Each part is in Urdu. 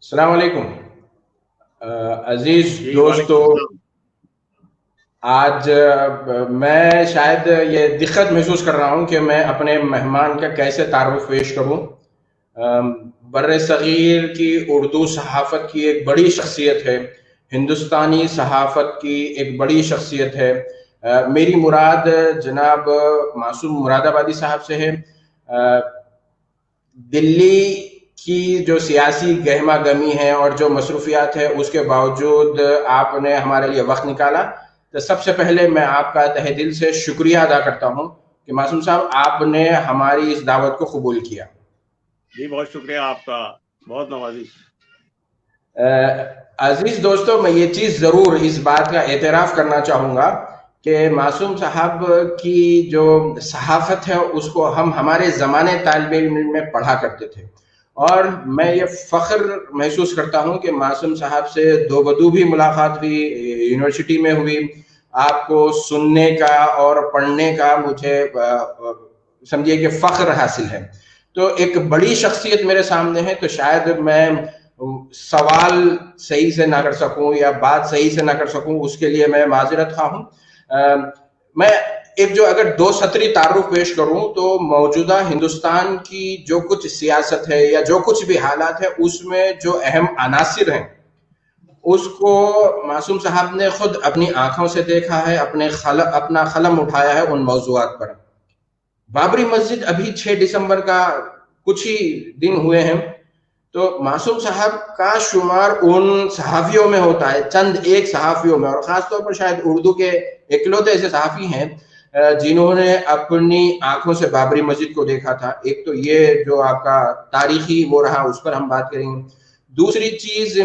السلام علیکم عزیز جی وعلیکم دوستو. السلام. آج میں شاید یہ دقت محسوس کر رہا ہوں کہ میں اپنے مہمان کا کیسے تعارف پیش کروں. بر صغیر کی اردو صحافت کی ایک بڑی شخصیت ہے، ہندوستانی صحافت کی ایک بڑی شخصیت ہے. میری مراد جناب معصوم مراد آبادی صاحب سے ہے. دلی کی جو سیاسی گہما گہمی ہے اور جو مصروفیات ہے اس کے باوجود آپ نے ہمارے لیے وقت نکالا. تو سب سے پہلے میں آپ کا تہ دل سے شکریہ ادا کرتا ہوں کہ معصوم صاحب آپ نے ہماری اس دعوت کو قبول کیا. جی بہت شکریہ آپ کا، بہت نوازش. عزیز دوستو، میں یہ چیز ضرور اس بات کا اعتراف کرنا چاہوں گا کہ معصوم صاحب کی جو صحافت ہے اس کو ہم ہمارے زمانے طالب علم میں پڑھا کرتے تھے، اور میں یہ فخر محسوس کرتا ہوں کہ معصوم صاحب سے دو بدو بھی ملاقات ہوئی، یونیورسٹی میں ہوئی. آپ کو سننے کا اور پڑھنے کا مجھے سمجھیے کہ فخر حاصل ہے. تو ایک بڑی شخصیت میرے سامنے ہے، تو شاید میں سوال صحیح سے نہ کر سکوں یا بات صحیح سے نہ کر سکوں، اس کے لیے میں معذرت خواہ ہوں. میں ایک جو اگر دو سطری تعارف پیش کروں تو موجودہ ہندوستان کی جو کچھ سیاست ہے یا جو کچھ بھی حالات ہے اس میں جو اہم عناصر ہیں اس کو معصوم صاحب نے خود اپنی آنکھوں سے دیکھا ہے، اپنا قلم اٹھایا ہے ان موضوعات پر. بابری مسجد ابھی 6 دسمبر کا کچھ ہی دن ہوئے ہیں، تو معصوم صاحب کا شمار ان صحافیوں میں ہوتا ہے، چند ایک صحافیوں میں، اور خاص طور پر شاید اردو کے اکلوتے ایسے صحافی ہیں جنہوں نے اپنی آنکھوں سے بابری مسجد کو دیکھا تھا. ایک تو یہ جو آپ کا تاریخی وہ رہا، اس پر ہم بات کریں گے. دوسری چیز،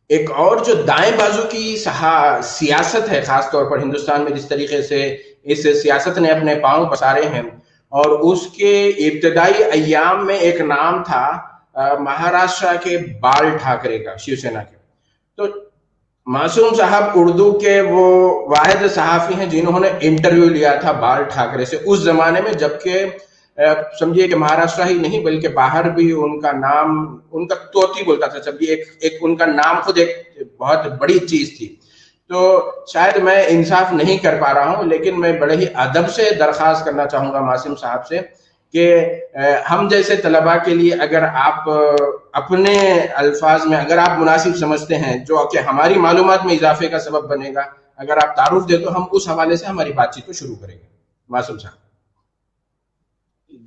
ایک اور جو دائیں بازو کی سیاست ہے، خاص طور پر ہندوستان میں جس طریقے سے اس سیاست نے اپنے پاؤں پسارے ہیں، اور اس کے ابتدائی ایام میں ایک نام تھا مہاراشٹر کے بال ٹھاکرے کا، شیو سینا کے. تو معصوم صاحب اردو کے وہ واحد صحافی ہیں جنہوں نے انٹرویو لیا تھا بال ٹھاکرے سے اس زمانے میں، جبکہ سمجھیے کہ مہاراشٹر ہی نہیں بلکہ باہر بھی ان کا نام، ان کا توتی بولتا تھا. سمجھیے ایک ان کا نام خود ایک بہت بڑی چیز تھی. تو شاید میں انصاف نہیں کر پا رہا ہوں، لیکن میں بڑے ہی ادب سے درخواست کرنا چاہوں گا معصوم صاحب سے کہ ہم جیسے طلباء کے لیے اگر آپ اپنے الفاظ میں اگر آپ مناسب سمجھتے ہیں جو کہ ہماری معلومات میں اضافے کا سبب بنے گا، اگر آپ تعارف دے تو ہم اس حوالے سے ہماری بات چیت کو شروع کریں گے. معصوم صاحب.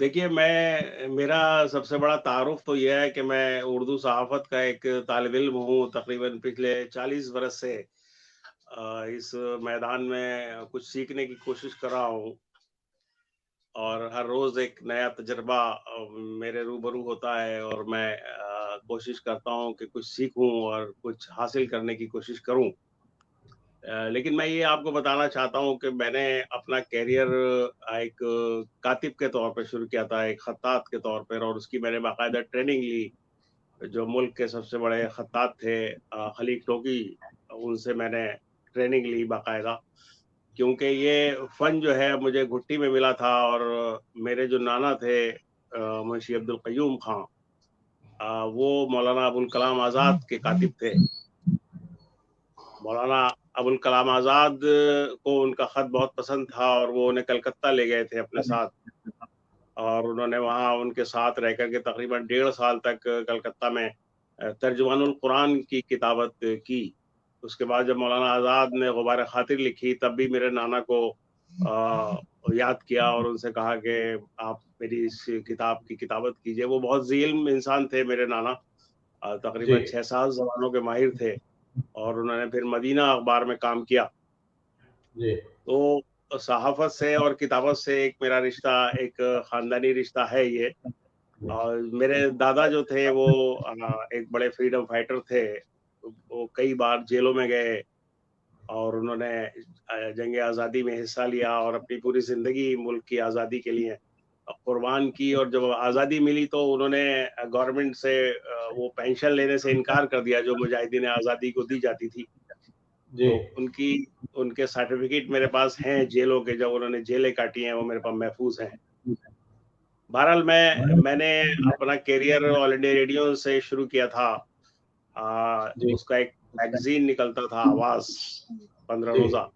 دیکھیے، میرا سب سے بڑا تعارف تو یہ ہے کہ میں اردو صحافت کا ایک طالب علم ہوں. تقریباً پچھلے 40 برس سے اس میدان میں کچھ سیکھنے کی کوشش کر رہا ہوں، اور ہر روز ایک نیا تجربہ میرے روبرو ہوتا ہے، اور میں کوشش کرتا ہوں کہ کچھ سیکھوں اور کچھ حاصل کرنے کی کوشش کروں. لیکن میں یہ آپ کو بتانا چاہتا ہوں کہ میں نے اپنا کیریئر ایک کاتب کے طور پر شروع کیا تھا، ایک خطاط کے طور پر، اور اس کی میں نے باقاعدہ ٹریننگ لی. جو ملک کے سب سے بڑے خطاط تھے خلیق ٹوکی، ان سے میں نے ٹریننگ لی باقاعدہ، کیونکہ یہ فن جو ہے مجھے گھٹی میں ملا تھا. اور میرے جو نانا تھے منشی عبد القیوم خان، وہ مولانا ابوالکلام آزاد کے کاتب تھے. مولانا ابوالکلام آزاد کو ان کا خط بہت پسند تھا، اور وہ انہیں کلکتہ لے گئے تھے اپنے ساتھ، اور انہوں نے وہاں ان کے ساتھ رہ کر کے تقریباً 1.5 سال تک کلکتہ میں ترجمان القرآن کی کتابت کی. اس کے بعد جب مولانا آزاد نے غبار خاطر لکھی، تب بھی میرے نانا کو یاد کیا اور ان سے کہا کہ آپ میری اس کتاب کی کتابت کیجئے. وہ بہت ذی علم انسان تھے میرے نانا، تقریباً 6-7 زبانوں کے ماہر تھے، اور انہوں نے پھر مدینہ اخبار میں کام کیا. تو صحافت سے اور کتابت سے ایک میرا رشتہ، ایک خاندانی رشتہ ہے یہ. اور میرے دادا جو تھے وہ ایک بڑے فریڈم فائٹر تھے. وہ کئی بار جیلوں میں گئے، اور انہوں نے جنگ آزادی میں حصہ لیا، اور اپنی پوری زندگی ملک کی آزادی کے لیے قربان کی. اور جب آزادی ملی تو انہوں نے گورنمنٹ سے وہ پینشن لینے سے انکار کر دیا جو مجاہدین آزادی کو دی جاتی تھی. تو ان کے سرٹیفکیٹ میرے پاس ہیں جیلوں کے، جب انہوں نے جیلیں کاٹی ہیں وہ میرے پاس محفوظ ہیں. بہرحال میں نے اپنا کیریئر آل انڈیا ریڈیو سے شروع کیا تھا. جی اس کا ایک میگزین نکلتا تھا آواز 15 جی روزہ.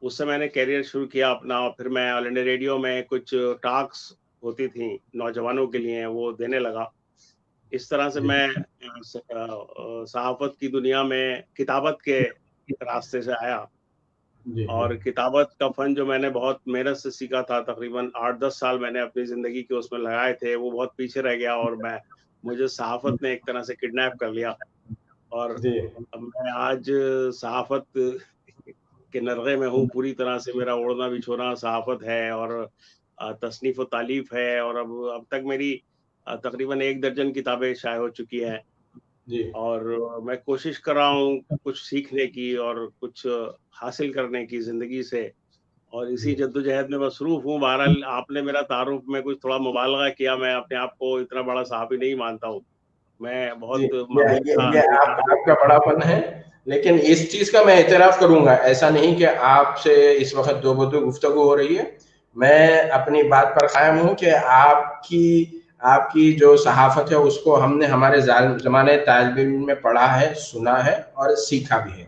اس سے میں نے کیریئر شروع کیا اپنا, اور پھر میں آل انڈیا ریڈیو میں کچھ ٹاکس ہوتی تھیں نوجوانوں کے لیے وہ دینے لگا. اس طرح سے جی میں صحافت کی دنیا میں کتابت کے راستے سے آیا, جی جی اور کتابت کا فن جو میں نے بہت محنت سے سیکھا تھا, تقریباً 8-10 سال میں نے اپنی زندگی کے اس میں لگائے تھے, وہ بہت پیچھے رہ گیا, اور مجھے صحافت نے ایک طرح سے کڈنیپ کر لیا. اور جی اب میں آج صحافت کے نرغے میں ہوں پوری طرح سے. میرا اوڑھنا بچھونا صحافت ہے, اور تصنیف و تالیف ہے, اور اب تک میری تقریباً 1 درجن کتابیں شائع ہو چکی ہیں, جی اور میں کوشش کر رہا ہوں کچھ سیکھنے کی اور کچھ حاصل کرنے کی زندگی سے, اور اسی جی جدوجہد میں مصروف ہوں. بہرحال آپ نے میرا تعارف میں کچھ تھوڑا مبالغہ کیا, میں اپنے آپ کو اتنا بڑا صحافی نہیں مانتا ہوں, میں جی بہت معمولی سا یہ آپ کا بڑا پن ہے. لیکن اس چیز کا میں اعتراف کروں گا, ایسا نہیں کہ آپ سے اس وقت دو بدو گفتگو ہو رہی ہے. میں اپنی بات پر قائم ہوں کہ آپ کی جو صحافت ہے اس کو ہم نے ہمارے زمانے طالب علم میں پڑھا ہے, سنا ہے اور سیکھا بھی ہے.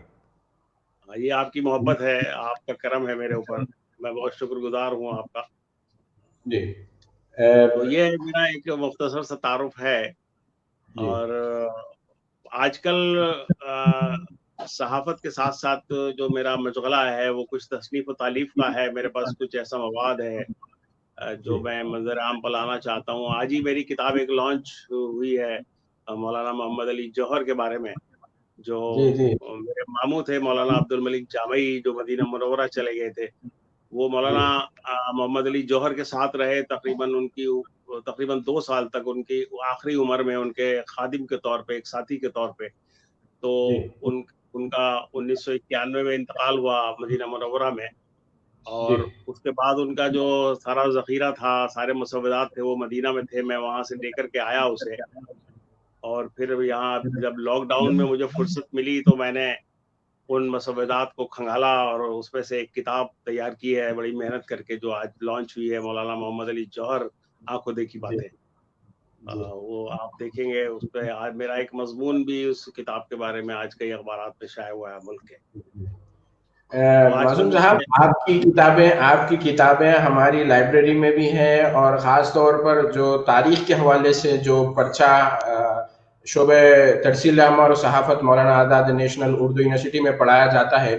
یہ آپ کی محبت ہے, آپ کا کرم ہے میرے اوپر, میں بہت شکر گزار ہوں آپ کا. جی تو یہ میرا ایک مختصر سا تعارف ہے. جی اور آج کل صحافت کے ساتھ ساتھ جو میرا مشغلہ ہے وہ کچھ تصنیف و تالیف کا ہے. میرے پاس کچھ ایسا مواد ہے جو جی میں منظر عام پر لانا چاہتا ہوں. آج ہی میری کتاب ایک لانچ ہوئی ہے مولانا محمد علی جوہر کے بارے میں, جو جی جی میرے ماموں تھے مولانا عبد الملک جامعی, جو مدینہ منورہ چلے گئے تھے. وہ جی مولانا محمد علی جوہر کے ساتھ رہے تقریباً 2 سال تک, ان کی آخری عمر میں ان کے خادم کے طور پہ, ایک ساتھی کے طور پہ. تو جی ان کا 1991 میں انتقال ہوا مدینہ منورہ میں, جی اور اس کے بعد ان کا جو سارا ذخیرہ تھا, سارے مسودات تھے, وہ مدینہ میں تھے. میں وہاں سے لے کر کے آیا اسے, اور پھر یہاں جب لاک ڈاؤن میں مجھے فرصت ملی تو میں نے ان مسودات کو کھنگالا اور اس میں سے ایک کتاب تیار کی ہے بڑی محنت کر کے, جو آج لانچ ہوئی ہے, مولانا محمد علی جوہر آنکھوں دیکھی جی باتیں. جی وہ آپ دیکھیں گے اس پہ. آج میرا ایک مضمون بھی اس کتاب کے بارے میں آج کئی اخبارات میں شائع ہوا ہے ملک کے. تو آج کل معصوم صاحب, آپ کی کتابیں ہماری لائبریری میں بھی ہیں, اور خاص طور پر جو تاریخ کے حوالے سے جو پرچہ شعبہ ترسیل عامہ اور صحافت مولانا آزاد نیشنل اردو یونیورسٹی میں پڑھایا جاتا ہے,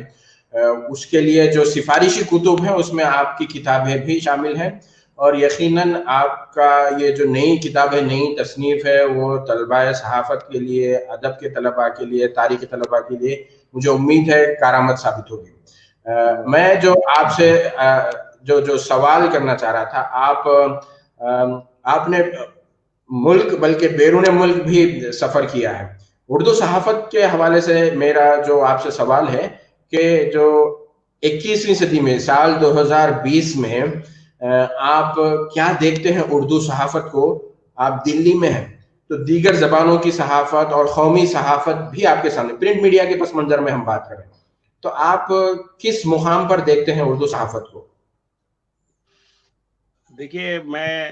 اس کے لیے جو سفارشی کتب ہیں اس میں آپ کی کتابیں بھی شامل ہیں. اور یقیناً آپ کا یہ جو نئی کتاب ہے, نئی تصنیف ہے, وہ طلباء صحافت کے لیے, ادب کے طلباء کے لیے, تاریخ کے طلباء کے لیے مجھے امید ہے کارآمد ثابت ہوگی. میں جو آپ سے جو سوال کرنا چاہ رہا تھا, آپ نے ملک بلکہ بیرون ملک بھی سفر کیا ہے. اردو صحافت کے حوالے سے میرا جو آپ سے سوال ہے کہ جو 21ویں صدی میں سال 2020 میں آپ کیا دیکھتے ہیں اردو صحافت کو؟ آپ دلی میں ہیں تو دیگر زبانوں کی صحافت اور قومی صحافت بھی آپ کے سامنے, پرنٹ میڈیا کے پس منظر میں ہم بات کریں تو آپ کس مقام پر دیکھتے ہیں اردو صحافت کو؟ دیکھیے, میں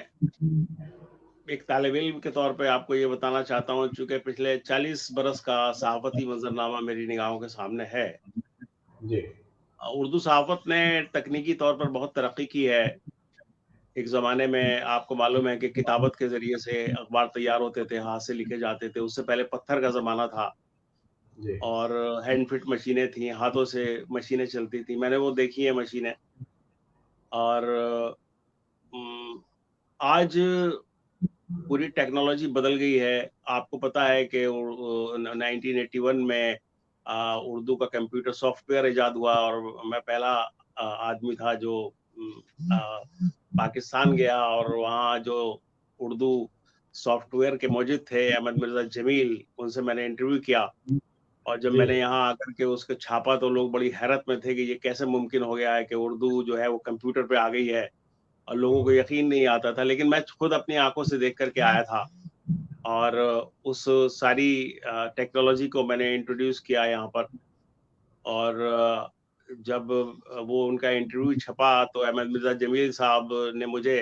ایک طالب علم کے طور پہ آپ کو یہ بتانا چاہتا ہوں, چونکہ پچھلے 40 برس کا صحافتی منظرنامہ میری نگاہوں کے سامنے ہے. جی اردو صحافت نے تکنیکی طور پر بہت ترقی کی ہے. ایک زمانے میں آپ کو معلوم ہے کہ کتابت کے ذریعے سے اخبار تیار ہوتے تھے, ہاتھ سے لکھے جاتے تھے. اس سے پہلے پتھر کا زمانہ تھا, جی اور ہینڈ فٹ مشینیں تھیں, ہاتھوں سے مشینیں چلتی تھیں. میں نے وہ دیکھی ہیں مشینیں. اور آج پوری ٹیکنالوجی بدل گئی ہے. آپ کو پتا ہے کہ 1981 میں اردو کا کمپیوٹر سافٹ ویئر ایجاد ہوا, اور میں پہلا آدمی تھا جو پاکستان گیا, اور وہاں جو اردو سافٹ ویئر کے موجود تھے احمد مرزا جمیل, ان سے میں نے انٹرویو کیا. اور جب جی میں نے یہاں آ کر کے اس کو چھاپا تو لوگ بڑی حیرت میں تھے کہ یہ کیسے ممکن ہو گیا ہے کہ اردو جو ہے وہ کمپیوٹر پہ آ گئی ہے, اور لوگوں کو یقین نہیں آتا تھا. لیکن میں خود اپنی آنکھوں سے دیکھ کر کے آیا تھا, اور اس ساری ٹیکنالوجی کو میں نے انٹروڈیوس کیا یہاں پر. اور جب وہ ان کا انٹرویو چھپا تو احمد مرزا جمیل صاحب نے مجھے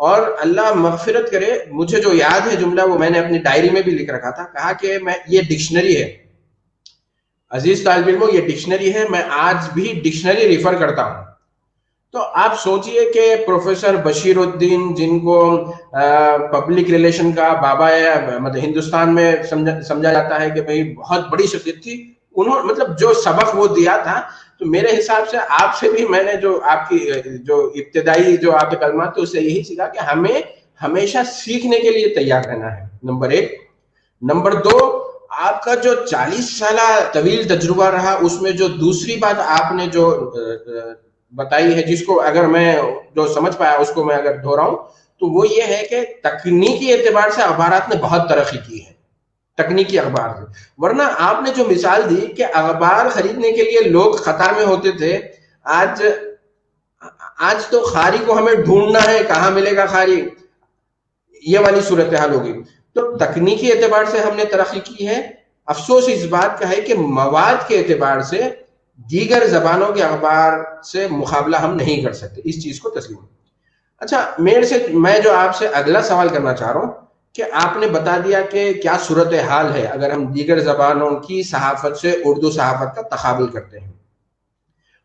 اور اللہ مغفرت کرے, مجھے جو یاد ہے جملہ وہ میں نے اپنی ڈائری میں بھی لکھ رکھا تھا, کہا کہ میں یہ ڈکشنری ہے عزیز طالب علموں, یہ ڈکشنری ہے, میں آج بھی ڈکشنری ریفر کرتا ہوں. تو آپ سوچئے کہ پروفیسر بشیر الدین, جن کو پبلک ریلیشن کا بابا ہے, مطلب ہندوستان میں سمجھا جاتا ہے کہ بھئی بہت بڑی شخصیت تھی, انہوں مطلب جو سبق وہ دیا تھا, تو میرے حساب سے آپ سے بھی میں نے جو آپ کی جو ابتدائی جو آپ کے کلمات تھے اس سے یہی سیکھا کہ ہمیں ہمیشہ سیکھنے کے لیے تیار رہنا ہے, نمبر ایک. نمبر دو, آپ کا جو 40 سالہ طویل تجربہ رہا, اس میں جو دوسری بات آپ نے جو بتائی ہے, جس کو اگر میں جو سمجھ پایا اس کو میں اگر دہراؤں, تو وہ یہ ہے کہ تکنیکی اعتبار سے اخبارات نے بہت ترقی کی ہے, تکنیکی اخبار سے. ورنہ آپ نے جو مثال دی کہ اخبار خریدنے کے لیے لوگ قطار میں ہوتے تھے, آج تو خاری کو ہمیں ڈھونڈنا ہے, کہاں ملے گا خاری, یہ والی صورتحال ہوگی. تو تکنیکی اعتبار سے ہم نے ترقی کی ہے. افسوس اس بات کا ہے کہ مواد کے اعتبار سے دیگر زبانوں کے اخبار سے مقابلہ ہم نہیں کر سکتے, اس چیز کو تسلیم. اچھا, میں جو آپ سے اگلا سوال کرنا چاہ رہا ہوں کہ آپ نے بتا دیا کہ کیا صورتحال ہے اگر ہم دیگر زبانوں کی صحافت سے اردو صحافت کا تقابل کرتے ہیں,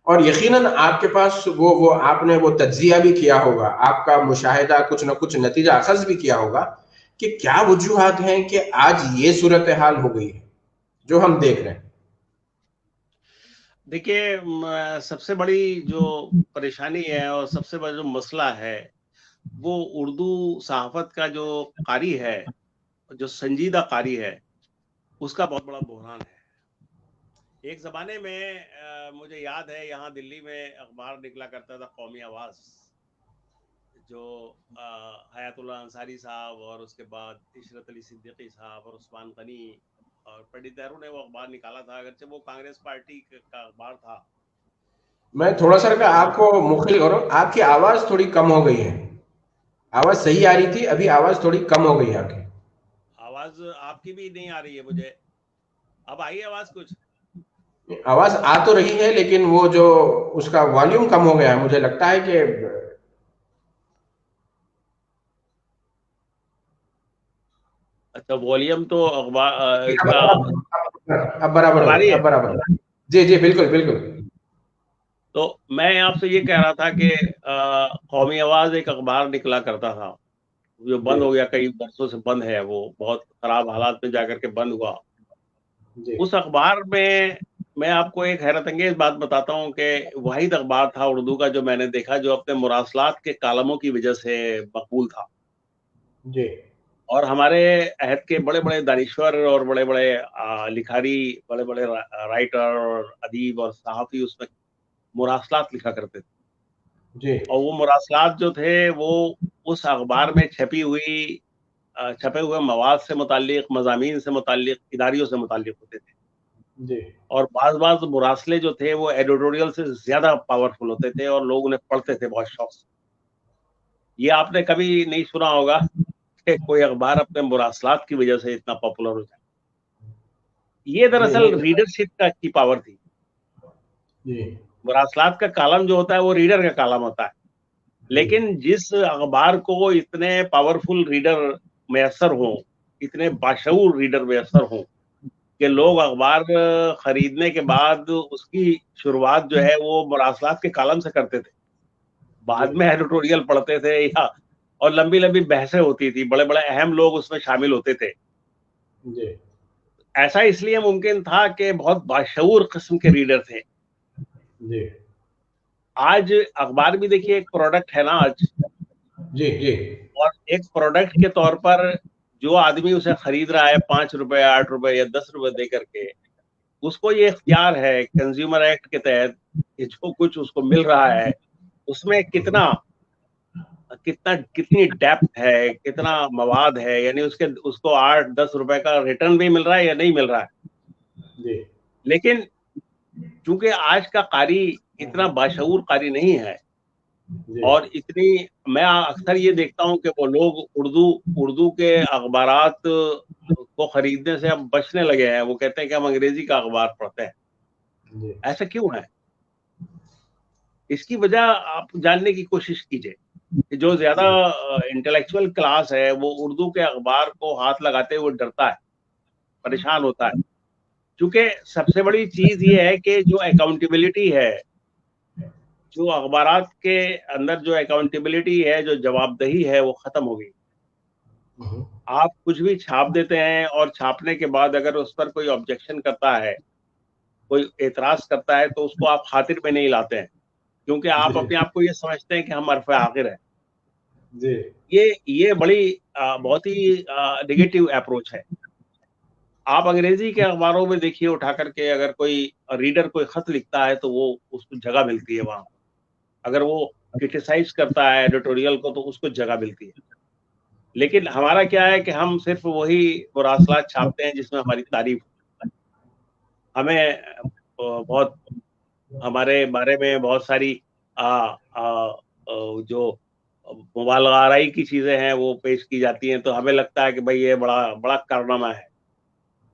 اور یقیناً آپ کے پاس وہ آپ نے وہ تجزیہ بھی کیا ہوگا, آپ کا مشاہدہ کچھ نہ کچھ نتیجہ اخذ بھی کیا ہوگا کہ کیا وجوہات ہیں کہ آج یہ صورتحال ہو گئی ہے جو ہم دیکھ رہے ہیں. دیکھیے, سب سے بڑی جو پریشانی ہے اور سب سے بڑا جو مسئلہ ہے وہ اردو صحافت کا جو قاری ہے, جو سنجیدہ قاری ہے, اس کا بہت بڑا بحران ہے. ایک زمانے میں مجھے یاد ہے یہاں دلی میں اخبار نکلا کرتا تھا قومی آواز, جو حیات اللہ انصاری صاحب اور اس کے بعد عشرت علی صدیقی صاحب اور عثمان غنی اور پنڈت نہرو نے وہ اخبار نکالا تھا, اگرچہ وہ کانگریس پارٹی کا اخبار تھا. میں تھوڑا سا آپ کو مختصر کروں, آپ کی آواز تھوڑی کم ہو گئی ہے, آواز صحیح آ رہی تھی, ابھی آواز تھوڑی کم ہو گئی ہے آپ کی. آواز آپ کی بھی نہیں آ رہی ہے مجھے, اب آئی آواز کچھ؟ آواز آ تو رہی ہے لیکن وہ جو اس کا والیوم کم ہو گیا ہے, مجھے لگتا ہے کہ اچھا, والیوم تو اخبار اس کا اب برابر اب ہو آ رہی گیا, ہے. اب برابر. جی جی بالکل بالکل. تو میں آپ سے یہ کہہ رہا تھا کہ قومی آواز ایک اخبار نکلا کرتا تھا جو جی بند ہو گیا, کئی برسوں سے بند ہے, وہ بہت خراب حالات میں جا کر کے بند ہوا. جی اس اخبار میں آپ کو ایک حیرت انگیز بات بتاتا ہوں کہ واحد اخبار تھا اردو کا جو میں نے دیکھا جو اپنے مراسلات کے کالموں کی وجہ سے مقبول تھا. جی اور ہمارے عہد کے بڑے بڑے دانشور اور بڑے بڑے لکھاری, بڑے بڑے رائٹر اور ادیب اور صحافی اس میں مراسلات لکھا کرتے تھے. جی اور وہ مراسلات جو تھے وہ اس اخبار میں چھپے ہوئے مواد سے متعلق, مضامین سے متعلق, اداریوں سے متعلق ہوتے تھے. جی اور بعض مراسلے جو تھے وہ ایڈیٹوریل سے زیادہ پاورفل ہوتے تھے اور لوگ انہیں پڑھتے تھے بہت شوق سے. یہ آپ نے کبھی نہیں سنا ہوگا کہ کوئی اخبار اپنے مراسلات کی وجہ سے اتنا پاپولر ہو جائے. یہ جی دراصل نہیں. ریڈرشپ کی پاور تھی. جی مراسلات کا کالم جو ہوتا ہے وہ ریڈر کا کالم ہوتا ہے, جی لیکن جس اخبار کو اتنے پاورفل ریڈر میسر ہوں, اتنے باشعور ریڈر میسر ہوں کہ لوگ اخبار خریدنے کے بعد اس کی شروعات جو ہے وہ مراسلات کے کالم سے کرتے تھے, بعد جی میں ایڈیٹوریل پڑھتے تھے, یا اور لمبی لمبی بحثیں ہوتی تھی, بڑے بڑے اہم لوگ اس میں شامل ہوتے تھے. جی ایسا اس لیے ممکن تھا کہ بہت باشعور قسم کے ریڈر تھے. جی آج اخبار بھی دیکھیے ایک پروڈکٹ ہے نا آج, جی جی اور ایک پروڈکٹ کے طور پر جو آدمی اسے خرید رہا ہے 5 روپے 8 روپے یا 10 روپے دے کر کے, اس کو یہ اختیار ہے کنزیومر ایکٹ کے تحت کہ جو کچھ اس کو مل رہا ہے اس میں کتنی ڈیپتھ ہے, کتنا مواد ہے, یعنی اس کو 8-10 روپے کا ریٹرن بھی مل رہا ہے یا نہیں مل رہا ہے. جی لیکن چونکہ آج کا قاری اتنا باشعور قاری نہیں ہے, جی اور میں اکثر یہ دیکھتا ہوں کہ وہ لوگ اردو کے اخبارات کو خریدنے سے اب بچنے لگے ہیں. وہ کہتے ہیں کہ ہم انگریزی کا اخبار پڑھتے ہیں. جی ایسا کیوں ہے؟ اس کی وجہ آپ جاننے کی کوشش کیجئے. کہ جو زیادہ انٹلیکچوئل کلاس ہے وہ اردو کے اخبار کو ہاتھ لگاتے ہوئے ڈرتا ہے, پریشان ہوتا ہے, کیونکہ سب سے بڑی چیز یہ ہے کہ جو اکاؤنٹیبلٹی ہے, جو اخبارات کے اندر جو اکاؤنٹیبلٹی ہے, جو جواب دہی ہے, وہ ختم ہو گئی. آپ کچھ بھی چھاپ دیتے ہیں اور چھاپنے کے بعد اگر اس پر کوئی آبجیکشن کرتا ہے, کوئی اعتراض کرتا ہے, تو اس کو آپ خاطر میں نہیں لاتے ہیں, کیونکہ آپ اپنے آپ کو یہ سمجھتے ہیں کہ ہم حرف آخر ہیں. یہ بڑی بہت ہی نگیٹو اپروچ ہے. آپ انگریزی کے اخباروں میں دیکھیے اٹھا کر کے, اگر کوئی ریڈر کوئی خط لکھتا ہے تو وہ اس کو جگہ ملتی ہے وہاں. اگر وہ کرٹیسائز کرتا ہے ایڈیٹوریل کو تو اس کو جگہ ملتی ہے. لیکن ہمارا کیا ہے کہ ہم صرف وہی مراسلات چھاپتے ہیں جس میں ہماری تعریف. ہمیں بہت ہمارے بارے میں بہت ساری جو مبالغہ آرائی کی چیزیں ہیں وہ پیش کی جاتی ہیں, تو ہمیں لگتا ہے کہ بھائی یہ بڑا بڑا کارنامہ ہے.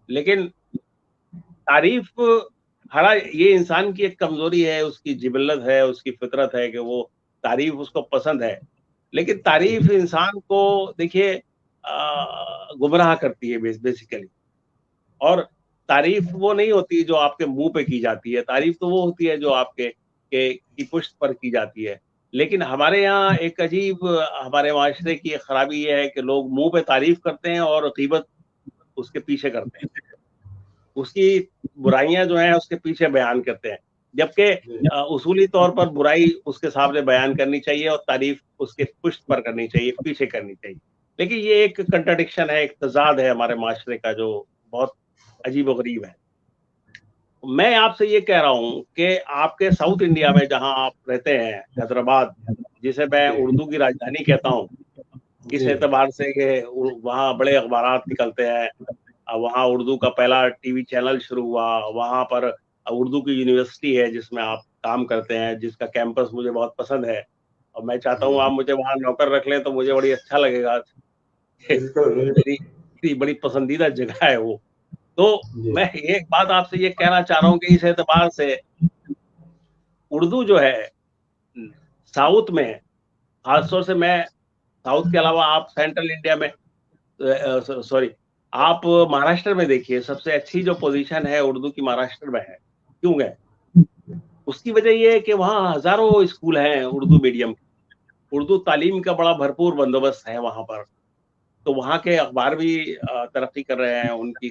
لیکن تعریف یہ انسان کی ایک کمزوری ہے, اس کی جبلت ہے, اس کی فطرت ہے کہ وہ تعریف اس کو پسند ہے. لیکن تعریف انسان کو دیکھیے گمراہ کرتی ہے بیسیکلی. اور تعریف وہ نہیں ہوتی جو آپ کے منہ پہ کی جاتی ہے, تعریف تو وہ ہوتی ہے جو آپ کے کی پشت پر کی جاتی ہے. لیکن ہمارے یہاں ایک عجیب ہمارے معاشرے کی ایک خرابی یہ ہے کہ لوگ منہ پہ تعریف کرتے ہیں اور غیبت اس کے پیچھے کرتے ہیں, اس کی برائیاں جو ہیں اس کے پیچھے بیان کرتے ہیں, جبکہ اصولی طور پر برائی اس کے سامنے بیان کرنی چاہیے اور تعریف اس کے پشت پر کرنی چاہیے, پیچھے کرنی چاہیے. لیکن یہ ایک کنٹرڈکشن ہے, ایک تضاد ہے ہمارے معاشرے کا جو بہت عجیب و غریب ہے. میں آپ سے یہ کہہ رہا ہوں کہ آپ کے ساؤتھ انڈیا میں جہاں آپ رہتے ہیں, حیدرآباد, جسے میں اردو کی راجدھانی کہتا ہوں, اس اعتبار سے کہ وہاں بڑے اخبارات نکلتے ہیں, وہاں اردو کا پہلا ٹی وی چینل شروع ہوا, وہاں پر اردو کی یونیورسٹی ہے جس میں آپ کام کرتے ہیں, جس کا کیمپس مجھے بہت پسند ہے, اور میں چاہتا ہوں آپ مجھے وہاں نوکر رکھ لیں تو مجھے بڑی اچھا لگے گا. میری بڑی پسندیدہ جگہ ہے وہ. تو میں ایک بات آپ سے یہ کہنا چاہ رہا ہوں کہ اس اعتبار سے اردو جو ہے ساؤتھ میں, خاص طور سے میں ساؤتھ کے علاوہ آپ سینٹرل انڈیا میں, سوری آپ مہاراشٹر میں دیکھیے, سب سے اچھی جو پوزیشن ہے اردو کی مہاراشٹر میں ہے. کیوں گئے؟ اس کی وجہ یہ ہے کہ وہاں ہزاروں اسکول ہیں اردو میڈیم, اردو تعلیم کا بڑا بھرپور بندوبست ہے وہاں پر. تو وہاں کے اخبار بھی ترقی کر رہے ہیں, ان کی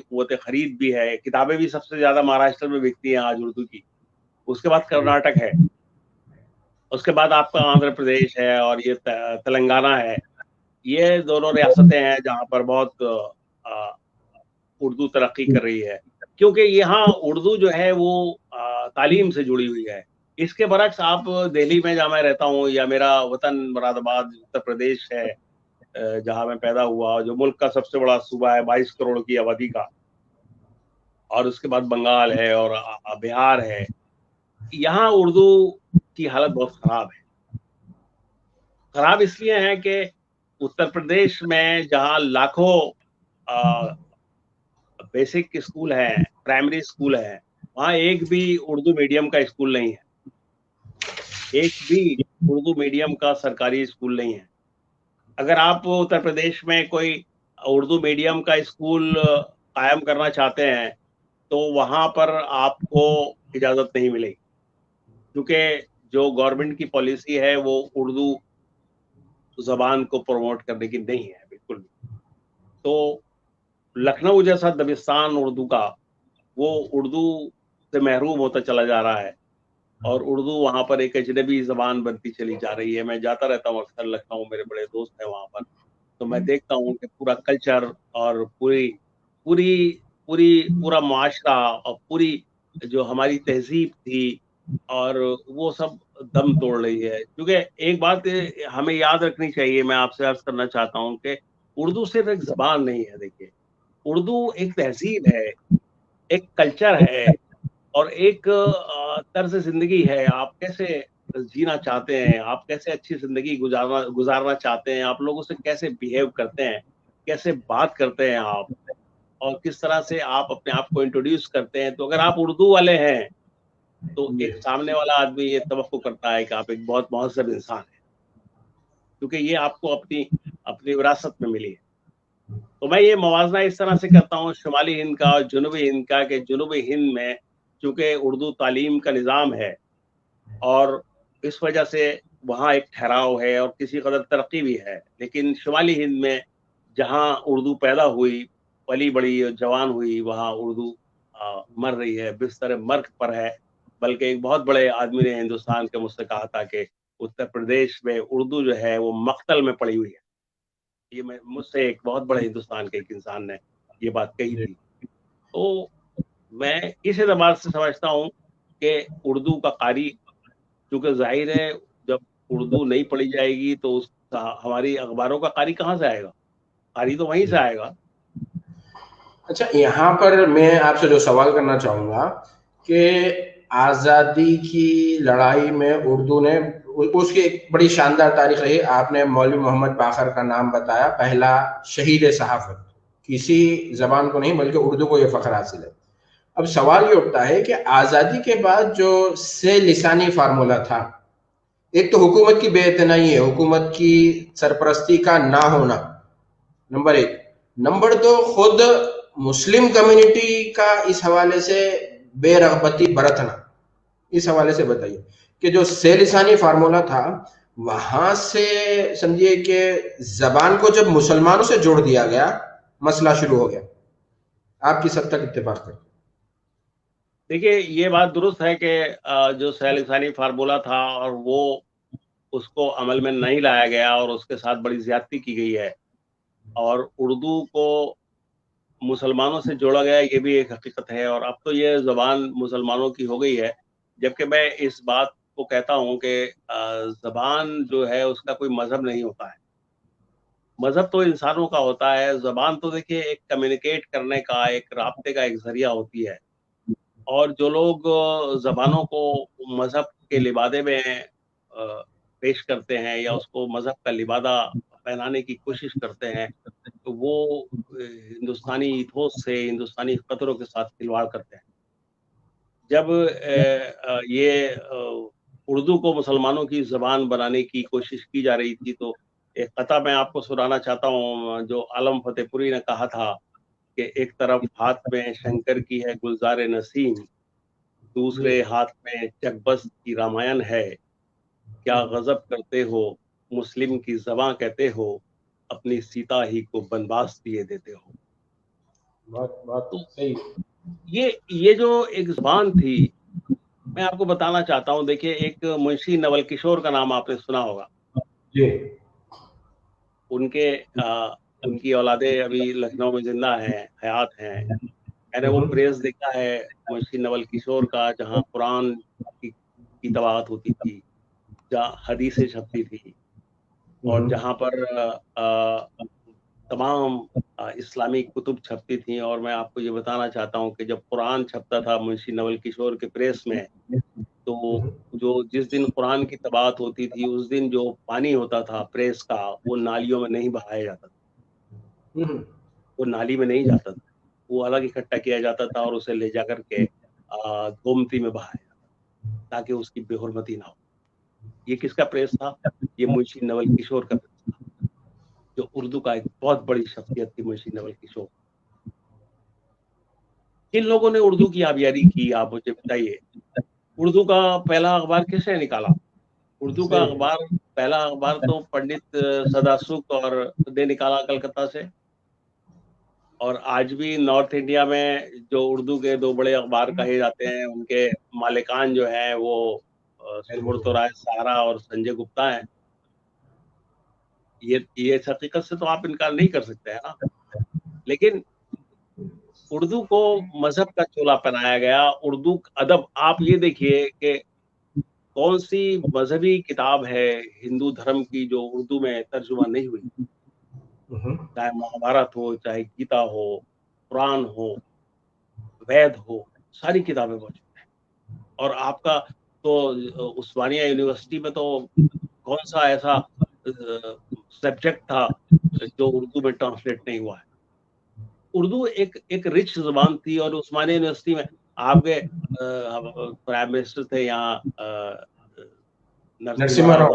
قوت خرید بھی ہے, کتابیں بھی سب سے زیادہ مہاراشٹر میں بکتی ہیں آج اردو کی. اس کے بعد کرناٹک ہے, اس کے بعد آپ کا آندھرا پردیش ہے, اور یہ تلنگانہ ہے. یہ دونوں ریاستیں ہیں جہاں پر بہت اردو ترقی کر رہی ہے, کیونکہ یہاں اردو جو ہے وہ تعلیم سے جڑی ہوئی ہے. اس کے برعکس آپ دہلی میں جہاں میں رہتا ہوں, یا میرا وطن مراد آباد اتر پردیش ہے جہاں میں پیدا ہوا, جو ملک کا سب سے بڑا صوبہ ہے 22 کروڑ کی آبادی کا, اور اس کے بعد بنگال ہے اور بہار ہے, یہاں اردو کی حالت بہت خراب ہے. خراب اس لیے ہے کہ اتر پردیش میں جہاں لاکھوں بیسک اسکول ہے, پرائمری اسکول ہے, وہاں ایک بھی اردو میڈیم کا اسکول نہیں ہے, ایک بھی اردو میڈیم کا سرکاری اسکول نہیں ہے. اگر آپ اتر پردیش میں کوئی اردو میڈیم کا اسکول قائم کرنا چاہتے ہیں تو وہاں پر آپ کو اجازت نہیں ملے گی, کیونکہ جو گورنمنٹ کی پالیسی ہے وہ اردو زبان کو پروموٹ کرنے کی نہیں ہے بالکل بھی. تو لکھنؤ جیسا دبستان اردو کا, وہ اردو سے محروم ہوتا چلا جا رہا ہے, اور اردو وہاں پر ایک اجنبی زبان بنتی چلی جا رہی ہے. میں جاتا رہتا ہوں اکثر لکھنؤ, میرے بڑے دوست ہیں وہاں پر, تو میں دیکھتا ہوں کہ پورا کلچر اور پورا معاشرہ اور پوری جو ہماری تہذیب تھی, اور وہ سب دم توڑ رہی ہے. کیونکہ ایک بات ہمیں یاد رکھنی چاہیے, میں آپ سے عرض کرنا چاہتا ہوں کہ اردو صرف ایک زبان نہیں ہے. دیکھیے, اردو ایک تہذیب ہے, ایک کلچر ہے, اور ایک طرز زندگی ہے. آپ کیسے جینا چاہتے ہیں, آپ کیسے اچھی زندگی گزارنا چاہتے ہیں, آپ لوگوں سے کیسے بیہیو کرتے ہیں, کیسے بات کرتے ہیں آپ, اور کس طرح سے آپ اپنے آپ کو انٹروڈیوس کرتے ہیں. تو اگر آپ اردو والے ہیں تو ایک سامنے والا آدمی یہ توقع کرتا ہے کہ آپ ایک بہت مہذب انسان ہیں. کیونکہ یہ آپ کو اپنی وراثت میں ملی ہے. تو میں یہ موازنہ اس طرح سے کرتا ہوں شمالی ہند کا اور جنوبی ہند کا کہ جنوبی ہند میں چونکہ اردو تعلیم کا نظام ہے اور اس وجہ سے وہاں ایک ٹھہراؤ ہے اور کسی قدر ترقی بھی ہے، لیکن شمالی ہند میں جہاں اردو پیدا ہوئی، پلی بڑی اور جوان ہوئی، وہاں اردو مر رہی ہے، بستر مرگ پر ہے. بلکہ ایک بہت بڑے آدمی نے ہندوستان کے مجھ سے کہا تھا کہ اتر پردیش میں اردو جو ہے وہ مقتل میں پڑی ہوئی ہے. یہ مجھ سے ایک بہت بڑے ہندوستان کے ایک انسان نے یہ بات کہی تھی. تو میں اس اعتبار سے سمجھتا ہوں کہ اردو کا قاری، کیونکہ ظاہر ہے جب اردو نہیں پڑھی جائے گی تو ہماری اخباروں کا قاری کہاں سے آئے گا؟ قاری تو وہیں سے آئے گا. اچھا، یہاں پر میں آپ سے جو سوال کرنا چاہوں گا کہ آزادی کی لڑائی میں اردو نے اس کی ایک بڑی شاندار تاریخ رہی. آپ نے مولوی محمد باقر کا نام بتایا، پہلا شہید صحافت، کسی زبان کو نہیں بلکہ اردو کو یہ فخر حاصل ہے. اب سوال یہ اٹھتا ہے کہ آزادی کے بعد جو سے لسانی فارمولا تھا، ایک تو حکومت کی بے اعتنائی ہے، حکومت کی سرپرستی کا نہ ہونا، نمبر ایک. نمبر دو، خود مسلم کمیونٹی کا اس حوالے سے بے رغبتی برتنا. اس حوالے سے بتائیے کہ جو سے لسانی فارمولا تھا وہاں سے سمجھیے کہ زبان کو جب مسلمانوں سے جوڑ دیا گیا، مسئلہ شروع ہو گیا. آپ کس حد تک اتفاق کرتے؟ دیکھیے یہ بات درست ہے کہ جو سے لسانی فارمولا تھا اور وہ اس کو عمل میں نہیں لایا گیا اور اس کے ساتھ بڑی زیادتی کی گئی ہے اور اردو کو مسلمانوں سے جوڑا گیا، یہ بھی ایک حقیقت ہے. اور اب تو یہ زبان مسلمانوں کی ہو گئی ہے، جبکہ میں اس بات کو کہتا ہوں کہ زبان جو ہے اس کا کوئی مذہب نہیں ہوتا ہے. مذہب تو انسانوں کا ہوتا ہے. زبان تو دیکھیے ایک کمیونیکیٹ کرنے کا، ایک رابطے کا ایک ذریعہ ہوتی ہے. اور جو لوگ زبانوں کو مذہب کے لبادے میں پیش کرتے ہیں یا اس کو مذہب کا لبادہ پہنانے کی کوشش کرتے ہیں تو وہ ہندوستانی ایتھوس سے، ہندوستانی قدروں کے ساتھ کھلواڑ کرتے ہیں. جب یہ اردو کو مسلمانوں کی زبان بنانے کی کوشش کی جا رہی تھی تو ایک قطعہ میں آپ کو سنانا چاہتا ہوں جو عالم فتح پوری نے کہا تھا کہ ایک طرف ہاتھ میں شنکر کی ہے گلزار نسیم، دوسرے ہاتھ میں چکبست کی رامائن ہے. کیا غضب کرتے ہو مسلم کی زباں کہتے ہو، اپنی سیتا ہی کو بنواس دیے دیتے ہو. بات تو صحیح. یہ جو ایک زبان تھی، میں آپ کو بتانا چاہتا ہوں. دیکھیے ایک منشی نول کشور کا نام آپ نے سنا ہوگا. جی. ان کی اولادیں ابھی لکھنؤ میں زندہ ہیں، حیات ہیں. میں نے وہ پریس دیکھا ہے منشی نول کشور کا، جہاں قرآن کی طباعت ہوتی تھی، جہاں حدیثیں چھپتی تھی اور جہاں پر تمام اسلامی کتب چھپتی تھیں. اور میں آپ کو یہ بتانا چاہتا ہوں کہ جب قرآن چھپتا تھا منشی نول کشور کے پریس میں، تو جو جس دن قرآن کی طباعت ہوتی تھی اس دن جو پانی ہوتا تھا پریس کا وہ نالیوں میں نہیں بہایا جاتا تھا، وہ نالی میں نہیں جاتا تھا، وہ الگ اکٹھا کیا جاتا تھا اور اسے لے جا کر کے گومتی میں بہایا جاتا تھا تاکہ اس کی بے حرمتی نہ ہو. یہ کس کا پریس تھا؟ یہ منشی نول کشور کا پریس تھا، جو اردو کا ایک بہت بڑی شخصیت تھی منشی نول کشور. کن لوگوں نے اردو کی آبیاری کی آپ مجھے بتائیے. اردو کا پہلا اخبار کس نے نکالا؟ اردو کا پہلا اخبار تو پنڈت سدا سکھ اور نے نکالا کلکتہ سے. اور آج بھی نارتھ انڈیا میں جو اردو کے دو بڑے اخبار کہے جاتے ہیں ان کے مالکان جو ہیں وہ سبرت رائے سہارا اور سنجے گپتا ہیں. یہ حقیقت سے تو آپ انکار نہیں کر سکتے ہیں نا. لیکن اردو کو مذہب کا چولا پہنایا گیا. اردو ادب آپ یہ دیکھیے کہ کون سی مذہبی کتاب ہے ہندو دھرم کی جو اردو میں ترجمہ نہیں ہوئی، چاہے مہابھارت ہو، چاہے گیتا ہو، قرآن ہو، وید ہو، ساری کتابیں موجود ہیں. اور آپ کا تو عثمانیہ یونیورسٹی میں تو کون سا ایسا سبجیکٹ تھا جو اردو میں ٹرانسلیٹ نہیں ہوا ہے. اردو ایک رچ زبان تھی. اور عثمانیہ یونیورسٹی میں آپ کے پرائم منسٹر تھے یہاں نرسمہا راؤ.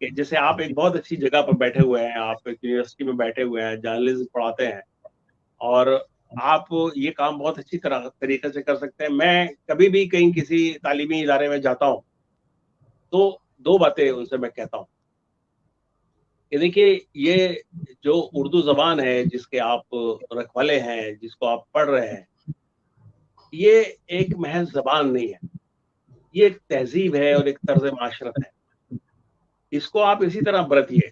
کہ جیسے آپ ایک بہت اچھی جگہ پر بیٹھے ہوئے ہیں, آپ ایک یونیورسٹی میں بیٹھے ہوئے ہیں, جرنلزم پڑھاتے ہیں, اور آپ یہ کام بہت اچھی طریقے سے کر سکتے ہیں. میں کبھی بھی کہیں کسی تعلیمی ادارے میں جاتا ہوں تو 2 باتیں ان سے میں کہتا ہوں کہ دیکھیے, یہ جو اردو زبان ہے جس کے آپ رکھوالے ہیں, جس کو آپ پڑھ رہے ہیں, یہ ایک محض زبان نہیں ہے, یہ ایک تہذیب ہے اور ایک طرز معاشرت ہے. اس کو آپ اسی طرح برتیے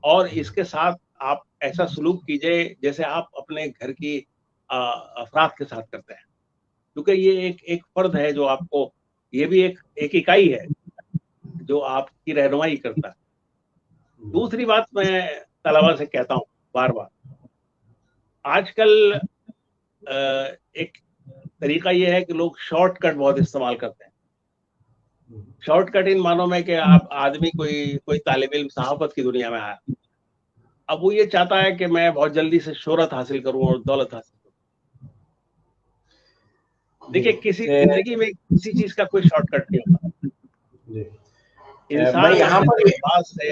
اور اس کے ساتھ آپ ایسا سلوک کیجئے جیسے آپ اپنے گھر کی افراد کے ساتھ کرتے ہیں, کیونکہ یہ ایک فرد ہے جو آپ کو, یہ بھی ایک اکائی ہے جو آپ کی رہنمائی کرتا ہے. دوسری بات میں طلبا سے کہتا ہوں بار بار, آج کل ایک طریقہ یہ ہے کہ لوگ شارٹ کٹ بہت استعمال کرتے ہیں. شارٹ کٹ ان معنوں میں کہ آپ آدمی کوئی طالب علم صحافت کی دنیا میں آیا, اب وہ یہ چاہتا ہے کہ میں بہت جلدی سے شہرت حاصل کروں اور دولت حاصل کروں. دیکھیے, کسی زندگی میں کسی چیز کا کوئی شارٹ کٹ نہیں ہوتا. میں انسان یہاں اپنے پر جذبات سے,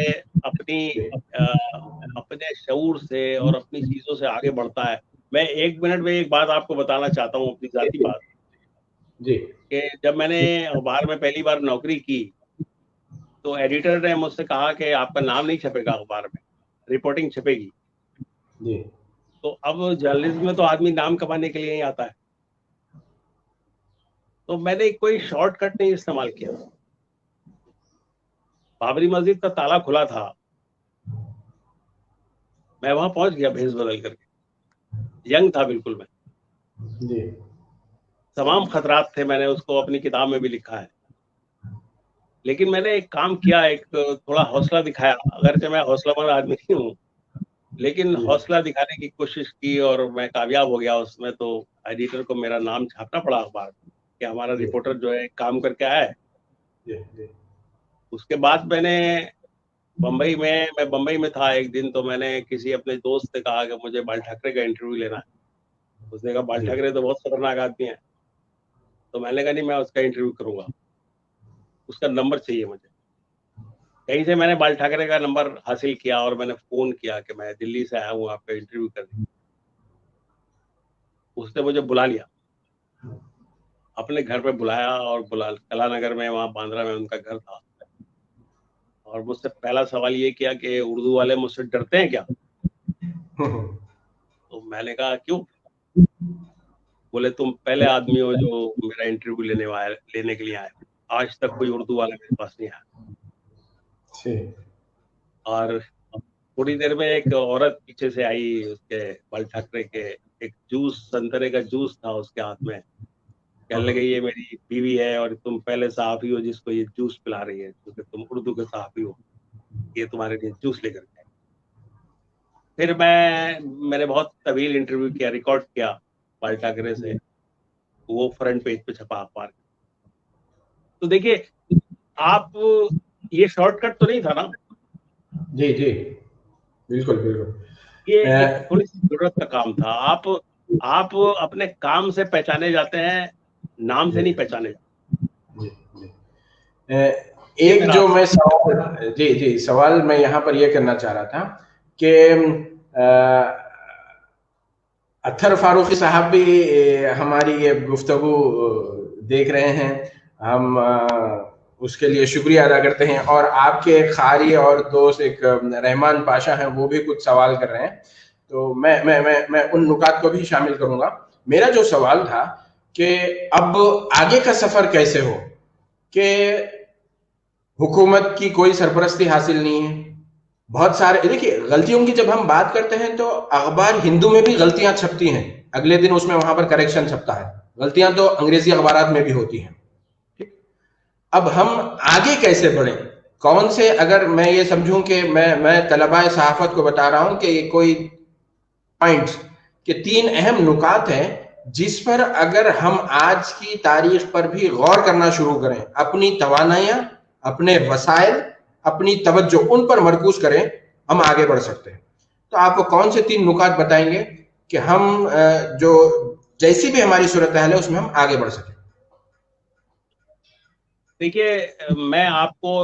اپنے شعور سے اور اپنی چیزوں سے آگے بڑھتا ہے. میں 1 منٹ میں ایک بات آپ کو بتانا چاہتا ہوں, اپنی ذاتی بات, کہ جب میں نے اخبار میں پہلی بار نوکری کی تو ایڈیٹر نے مجھ سے کہا کہ آپ کا نام نہیں چھپے گا اخبار میں, رپورٹنگ چھپے گی. تو اب جرنلزم میں تو آدمی نام کمانے کے لیے ہی آتا ہے, تو میں نے کوئی شارٹ کٹ نہیں استعمال کیا. بابری مسجد کا تالا کھلا تھا, میں وہاں پہنچ گیا بھیس بدل کر کے, ینگ تھا بالکل میں, تمام خطرات تھے, میں نے اس کو اپنی کتاب میں بھی لکھا ہے. لیکن میں نے ایک کام کیا, ایک تھوڑا حوصلہ دکھایا, اگرچہ میں حوصلہ مند آدمی نہیں ہوں, لیکن حوصلہ دکھانے کی کوشش کی اور میں کامیاب ہو گیا اس میں. تو ایڈیٹر کو میرا نام چھاپنا پڑا اخبار کہ ہمارا رپورٹر جو ہے کام کر کے آیا ہے. اس کے بعد میں نے بمبئی میں تھا ایک دن, تو میں نے کسی اپنے دوست سے کہا کہ مجھے بال ٹھاکرے کا انٹرویو لینا ہے. اس نے کہا بال ٹھاکرے تو بہت خطرناک آدمی ہے. تو میں نے کہا نہیں, میں اس کا انٹرویو کروں گا, اس کا نمبر چاہیے مجھے. کہیں سے میں نے بال ٹھاکرے کا نمبر حاصل کیا اور میں نے فون کیا کہ میں دلی سے آیا ہوں آپ کا انٹرویو کرنے. اس نے مجھے بلا لیا, اپنے گھر پہ بلایا, اور کلا نگر میں, وہاں باندرا میں ان کا گھر تھا, اور مجھ سے پہلا سوال یہ کیا کہ اردو والے مجھ سے ڈرتے ہیں کیا؟ تو میں نے کہا کیوں؟ بولے تم پہلے آدمی ہو جو میرا انٹرویو لینے کے لیے آئے, آج تک کوئی اردو والا میرے پاس نہیں آیا. اور تھوڑی دیر میں ایک عورت پیچھے سے آئی, اس کے بال ٹھاکرے کے, ایک جوس, سنترے کا جوس تھا اس کے ہاتھ میں, کہنے لگے یہ میری بیوی ہے اور تم پہلے صحافی ہو جس کو یہ جوس پلا رہی ہے, کیونکہ تم اردو کے صحافی ہو, یہ تمہارے لیے جوس لے کر کے. پھر میں نے بہت طویل انٹرویو کیا, ریکارڈ کیا بال ٹھاکرے سے, وہ فرنٹ پیج پہ چھپا اخبار. تو دیکھیے, آپ یہ شارٹ کٹ تو نہیں تھا نا. جی بالکل یہ ایک تھوڑی سی ضرورت کا کام تھا. آپ اپنے کام سے پہچانے جاتے ہیں, نام سے نہیں پہچانے جاتے. ایک جو میں سوال میں یہاں پر یہ کرنا چاہ رہا تھا کہ اطہر فاروقی صاحب بھی ہماری یہ گفتگو دیکھ رہے ہیں, ہم اس کے لیے شکریہ ادا کرتے ہیں, اور آپ کے قاری اور دوست ایک رحمان پاشا ہیں, وہ بھی کچھ سوال کر رہے ہیں, تو میں ان نکات کو بھی شامل کروں گا. میرا جو سوال تھا کہ اب آگے کا سفر کیسے ہو, کہ حکومت کی کوئی سرپرستی حاصل نہیں ہے, بہت سارے, دیکھیے غلطیوں کی جب ہم بات کرتے ہیں تو اخبار ہندو میں بھی غلطیاں چھپتی ہیں, اگلے دن اس میں وہاں پر کریکشن چھپتا ہے, غلطیاں تو انگریزی اخبارات میں بھی ہوتی ہیں. اب ہم آگے کیسے بڑھیں, کون سے, اگر میں یہ سمجھوں کہ میں طلباء صحافت کو بتا رہا ہوں کہ یہ کوئی پوائنٹس, کہ 3 اہم نکات ہیں جس پر اگر ہم آج کی تاریخ پر بھی غور کرنا شروع کریں, اپنی توانائیاں, اپنے وسائل, اپنی توجہ ان پر مرکوز کریں, ہم آگے بڑھ سکتے ہیں. تو آپ کو کون سے 3 نکات بتائیں گے کہ ہم جو جیسی بھی ہماری صورتحال ہے اس میں ہم آگے بڑھ سکیں؟ دیکھیے, میں آپ کو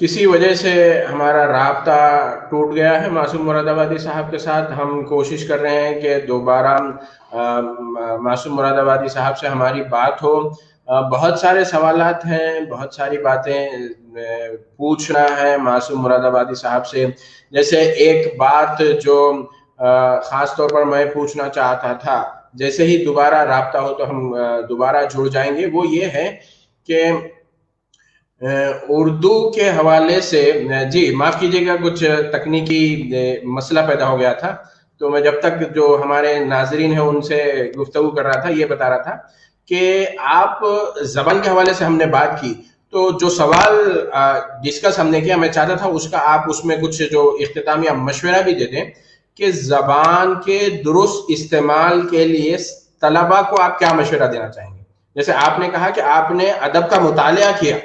کسی وجہ سے ہمارا رابطہ ٹوٹ گیا ہے معصوم مراد آبادی صاحب کے ساتھ. ہم کوشش کر رہے ہیں کہ دوبارہ معصوم مراد آبادی صاحب سے ہماری بات ہو. بہت سارے سوالات ہیں, بہت ساری باتیں پوچھنا ہے معصوم مراد آبادی صاحب سے. جیسے ایک بات جو خاص طور پر میں پوچھنا چاہتا تھا, جیسے ہی دوبارہ رابطہ ہو تو ہم دوبارہ جڑ جائیں گے, وہ یہ ہے کہ اردو کے حوالے سے, جی معاف کیجیے گا کچھ تکنیکی مسئلہ پیدا ہو گیا تھا, تو میں جب تک جو ہمارے ناظرین ہیں ان سے گفتگو کر رہا تھا, یہ بتا رہا تھا کہ آپ زبان کے حوالے سے ہم نے بات کی, تو جو سوال ڈسکس ہم نے کیا, میں چاہتا تھا اس کا آپ اس میں کچھ جو اختتامیہ مشورہ بھی دے دیں کہ زبان کے درست استعمال کے لیے طلباء کو آپ کیا مشورہ دینا چاہیں گے. جیسے آپ نے کہا کہ آپ نے ادب کا مطالعہ کیا,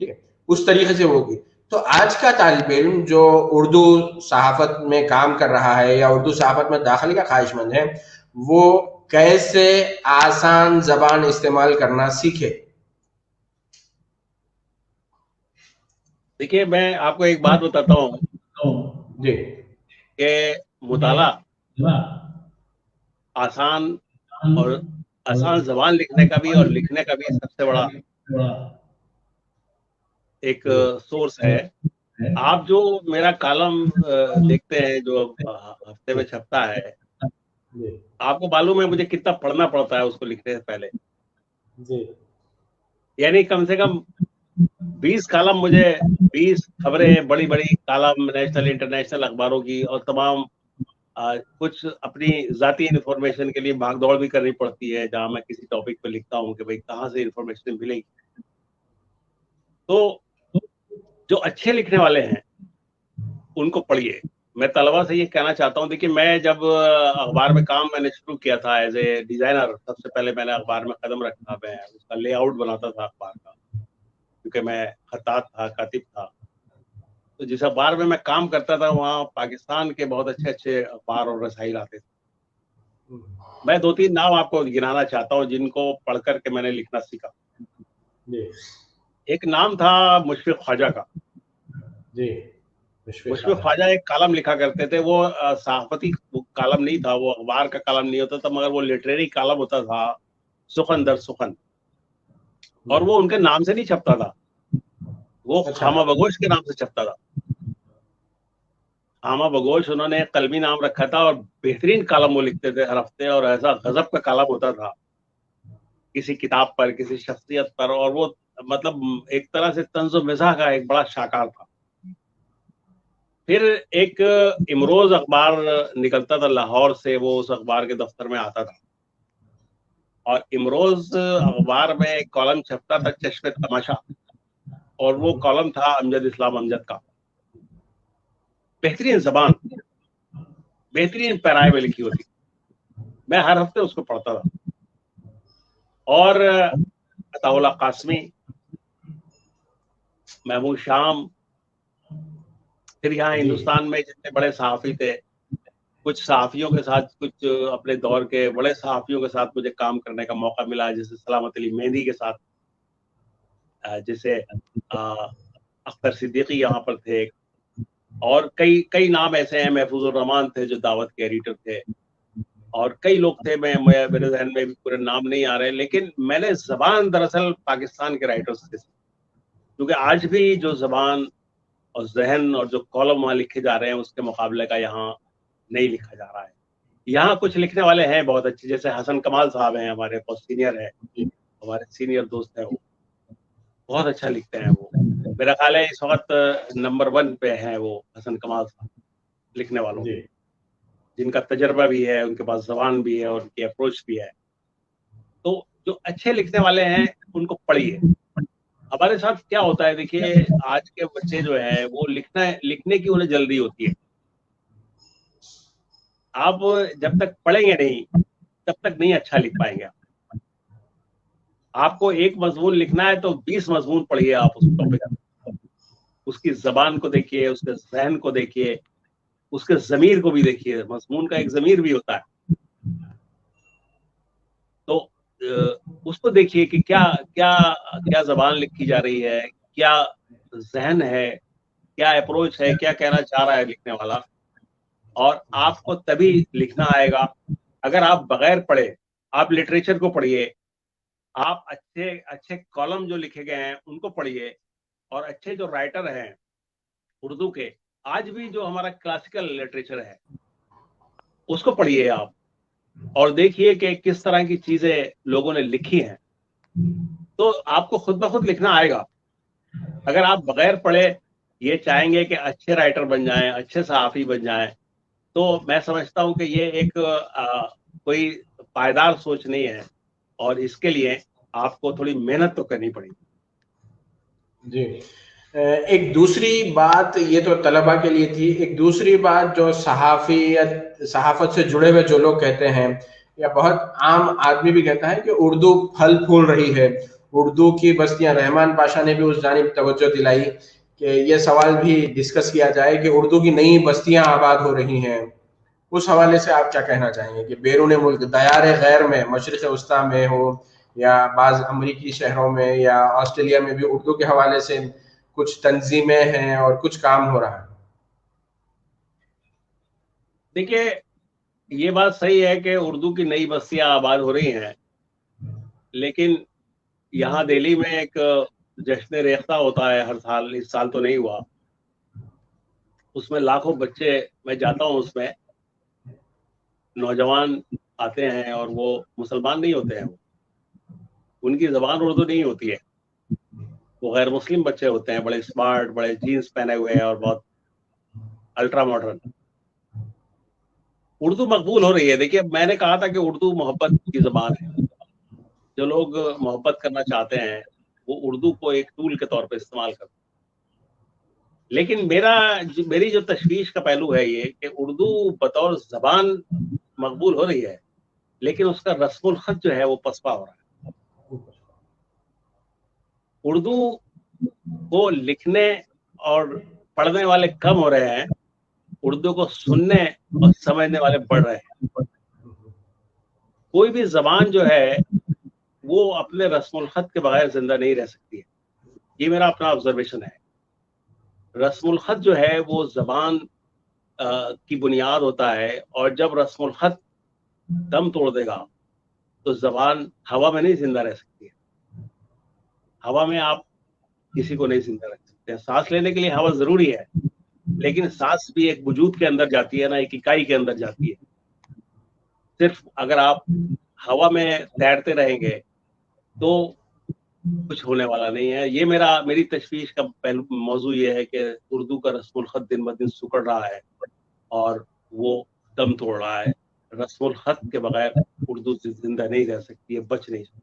ٹھیک ہے, اس طریقے سے وہ کی, تو آج کا طالب علم جو اردو صحافت میں کام کر رہا ہے یا اردو صحافت میں داخلے کا خواہش مند ہے, وہ کیسے آسان زبان استعمال کرنا سیکھے؟ دیکھیے میں آپ کو ایک بات بتاتا ہوں جی, کہ مطالعہ آسان اور آسان زبان لکھنے کا بھی اور لکھنے کا بھی سب سے بڑا ایک سورس ہے. آپ جو میرا کالم دیکھتے ہیں جو ہفتے میں چھپتا ہے, آپ کو معلوم ہے مجھے کتنا پڑھنا پڑتا ہے اس کو لکھنے سے پہلے. یعنی کم سے کم 20 کالم, مجھے 20 خبریں, بڑی بڑی کالم نیشنل انٹرنیشنل اخباروں کی, اور تمام کچھ اپنی ذاتی انفارمیشن کے لیے بھاگ دوڑ بھی کرنی پڑتی ہے, جہاں میں کسی ٹاپک پہ لکھتا ہوں کہ بھئی کہاں سے انفارمیشن ملے گی. تو جو اچھے لکھنے والے ہیں ان کو پڑھیے. میں طلبا سے یہ کہنا چاہتا ہوں, دیکھیے میں جب اخبار میں کام میں نے شروع کیا تھا ایز اے ڈیزائنر, سب سے پہلے میں نے اخبار میں قدم رکھا, میں اس کا لے آؤٹ بناتا تھا اخبار کا, کیونکہ میں خطاط تھا, کاتب تھا. تو جس اخبار میں کام کرتا تھا وہاں پاکستان کے بہت اچھے اچھے اخبار اور رسائل آتے تھے. میں 2-3 نام آپ کو گنانا چاہتا ہوں جن کو پڑھ کر کے میں نے لکھنا سیکھا. ایک نام تھا مشفق خواجہ کا. مشفق خواجہ ایک کالم لکھا کرتے تھے, وہ صحافتی کالم نہیں تھا, وہ اخبار کا کالم نہیں ہوتا تھا, مگر وہ لٹریری کالم ہوتا تھا, سخن در سخن. اور وہ ان کے نام سے نہیں چھپتا تھا, وہ خامہ بگوش کے نام سے چھپتا تھا. خامہ بگوش انہوں نے قلمی نام رکھا تھا, اور بہترین کالم وہ لکھتے تھے ہر ہفتے, اور ایسا غضب کا کالم ہوتا تھا کسی کتاب پر, کسی شخصیت پر, اور وہ مطلب ایک طرح سے طنز و مزاح کا ایک بڑا شاہکار تھا. پھر ایک امروز اخبار نکلتا تھا لاہور سے, وہ اس اخبار کے دفتر میں آتا تھا, اور امروز اخبار میں ایک کالم چھپتا تھا چشم تماشا, اور وہ کالم تھا امجد اسلام امجد کا. بہترین زبان, بہترین پیرائے میں لکھی ہوتی, میں ہر ہفتے اس کو پڑھتا تھا. اور عطا اللہ قاسمی, محمود شام, پھر یہاں ہندوستان میں جتنے بڑے صحافی تھے, کچھ صحافیوں کے ساتھ, کچھ اپنے دور کے بڑے صحافیوں کے ساتھ مجھے کام کرنے کا موقع ملا, جیسے سلامت علی مہندی کے ساتھ, جیسے اختر صدیقی یہاں پر تھے, اور کئی نام ایسے ہیں, محفوظ الرحمان تھے جو دعوت کے ایڈیٹر تھے, اور کئی لوگ تھے, میرے ذہن میں بھی پورے نام نہیں آ رہے. لیکن میں نے زبان دراصل پاکستان کے رائٹرز سے, کیونکہ آج بھی جو زبان اور ذہن اور جو کالم وہاں لکھے جا رہے ہیں اس کے مقابلے کا یہاں نہیں لکھا جا رہا ہے. یہاں کچھ لکھنے والے ہیں بہت اچھے, جیسے حسن کمال صاحب ہیں, ہمارے بہت سینئر ہے, ہمارے سینئر دوست ہیں, وہ بہت اچھا لکھتے ہیں. وہ میرا خیال ہے اس وقت نمبر 1 پہ ہیں وہ حسن کمال صاحب لکھنے والوں, جن کا تجربہ بھی ہے, ان کے پاس زبان بھی ہے, اور ان کی اپروچ بھی ہے. تو جو اچھے لکھنے والے ہیں ان کو پڑھیے. ہمارے ساتھ کیا ہوتا ہے, دیکھیے آج کے بچے جو ہیں وہ لکھنے کی انہیں جلدی ہوتی ہے. آپ جب تک پڑھیں گے نہیں تب تک نہیں اچھا لکھ پائیں گے. آپ کو ایک مضمون لکھنا ہے تو 20 مضمون پڑھیے آپ اس ٹاپک, اس کی زبان کو دیکھیے, اس کے ذہن کو دیکھیے, اس کے ضمیر کو بھی دیکھیے. مضمون کا ایک ضمیر بھی ہوتا ہے, تو اس کو دیکھیے کہ کیا زبان لکھی جا رہی ہے, کیا ذہن ہے, کیا اپروچ ہے, کیا کہنا چاہ رہا ہے لکھنے والا. اور آپ کو تبھی لکھنا آئے گا اگر آپ بغیر پڑھے, آپ لٹریچر کو پڑھیے, آپ اچھے اچھے کالم جو لکھے گئے ہیں ان کو پڑھیے, اور اچھے جو رائٹر ہیں اردو کے, آج بھی جو ہمارا کلاسیکل لٹریچر ہے اس کو پڑھیے آپ, اور دیکھیے کہ کس طرح کی چیزیں لوگوں نے لکھی ہیں, تو آپ کو خود بخود لکھنا آئے گا. اگر آپ بغیر پڑھے یہ چاہیں گے کہ اچھے رائٹر بن جائیں, اچھے صحافی بن جائیں, تو میں سمجھتا ہوں کہ یہ ایک کوئی پائیدار سوچ نہیں ہے, اور اس کے لیے آپ کو تھوڑی محنت تو کرنی پڑے گی. جی, ایک دوسری بات یہ تو طلباء کے لیے تھی, ایک دوسری بات جو صحافت سے جڑے ہوئے جو لوگ کہتے ہیں, یا بہت عام آدمی بھی کہتا ہے کہ اردو پھل پھول رہی ہے, اردو کی بستیاں, رحمان پاشا نے بھی اس جانب توجہ دلائی کہ یہ سوال بھی ڈسکس کیا جائے کہ اردو کی نئی بستیاں آباد ہو رہی ہیں. اس حوالے سے آپ کیا کہنا چاہیں گے کہ بیرون ملک دیار غیر میں, مشرق وسطیٰ میں ہو یا بعض امریکی شہروں میں یا آسٹریلیا میں بھی اردو کے حوالے سے کچھ تنظیمیں ہیں اور کچھ کام ہو رہا ہے؟ دیکھیے, یہ بات صحیح ہے کہ اردو کی نئی بستیاں آباد ہو رہی ہیں, لیکن یہاں دہلی میں ایک جشن ریختہ ہوتا ہے ہر سال, اس سال تو نہیں ہوا, اس میں لاکھوں بچے, میں جاتا ہوں اس میں, نوجوان آتے ہیں اور وہ مسلمان نہیں ہوتے ہیں, ان کی زبان اردو نہیں ہوتی ہے, وہ غیر مسلم بچے ہوتے ہیں, بڑے اسمارٹ, بڑے جینس پہنے ہوئے ہیں اور بہت الٹرا ماڈرن. اردو مقبول ہو رہی ہے. دیکھیے, میں نے کہا تھا کہ اردو محبت کی زبان ہے, جو لوگ محبت کرنا چاہتے ہیں وہ اردو کو ایک ٹول کے طور پہ استعمال کرتے ہیں. لیکن میری جو تشویش کا پہلو ہے یہ کہ اردو بطور زبان مقبول ہو رہی ہے, لیکن اس کا رسم الخط جو ہے وہ پسپا ہو رہا ہے. اردو کو لکھنے اور پڑھنے والے کم ہو رہے ہیں, اردو کو سننے اور سمجھنے والے بڑھ رہے ہیں. کوئی بھی زبان جو ہے وہ اپنے رسم الخط کے بغیر زندہ نہیں رہ سکتی ہے, یہ میرا اپنا آبزرویشن ہے. رسم الخط جو ہے وہ زبان کی بنیاد ہوتا ہے, اور جب رسم الخط دم توڑ دے گا تو زبان ہوا میں نہیں زندہ رہ سکتی ہے. ہوا میں آپ کسی کو نہیں زندہ رکھ سکتے ہیں. سانس لینے کے لیے ہوا ضروری ہے, لیکن سانس بھی ایک وجود کے اندر جاتی ہے نا, ایک اکائی کے اندر جاتی ہے. صرف اگر آپ ہوا میں تیرتے رہیں گے تو کچھ ہونے والا نہیں ہے. یہ میری تشویش کا موضوع یہ ہے کہ اردو کا رسم الخط دن بدن سکڑ رہا ہے اور وہ دم توڑ رہا ہے. رسم الخط کے بغیر اردو زندہ نہیں رہ سکتی ہے, بچ نہیں سکتی.